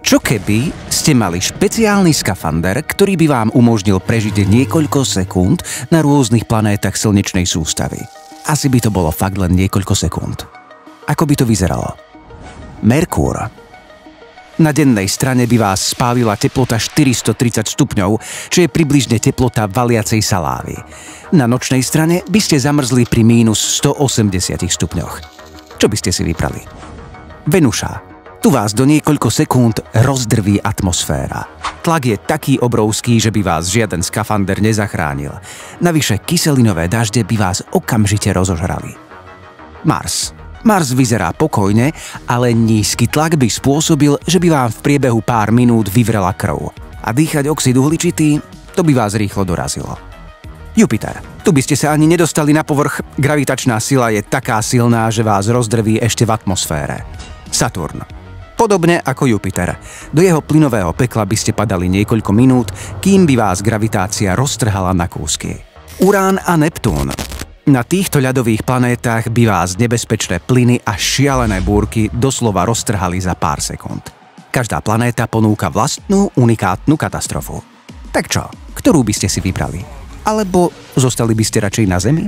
Čo keby ste mali špeciálny skafander, ktorý by vám umožnil prežiť niekoľko sekúnd na rôznych planétach slnečnej sústavy? Asi by to bolo fakt len niekoľko sekúnd. Ako by to vyzeralo? Merkúr. Na dennej strane by vás spálila teplota 430 stupňov, čo je približne teplota valiacej salávy. Na nočnej strane by ste zamrzli pri mínus 180 stupňoch. Čo by ste si vybrali? Venuša. Tu vás do niekoľko sekúnd rozdrví atmosféra. Tlak je taký obrovský, že by vás žiaden skafander nezachránil. Navyše kyselinové dažde by vás okamžite rozožrali. Mars. Mars vyzerá pokojne, ale nízky tlak by spôsobil, že by vám v priebehu pár minút vyvrela krv. A dýchať oxid uhličitý, to by vás rýchlo dorazilo. Jupiter. Tu by ste sa ani nedostali na povrch, gravitačná sila je taká silná, že vás rozdrví ešte v atmosfére. Saturn. Podobne ako Jupiter. Do jeho plynového pekla by ste padali niekoľko minút, kým by vás gravitácia roztrhala na kúsky. Urán a Neptún. Na týchto ľadových planétach by vás nebezpečné plyny a šialené búrky doslova roztrhali za pár sekúnd. Každá planéta ponúka vlastnú unikátnu katastrofu. Tak čo, ktorú by ste si vybrali? Alebo zostali by ste radšej na Zemi?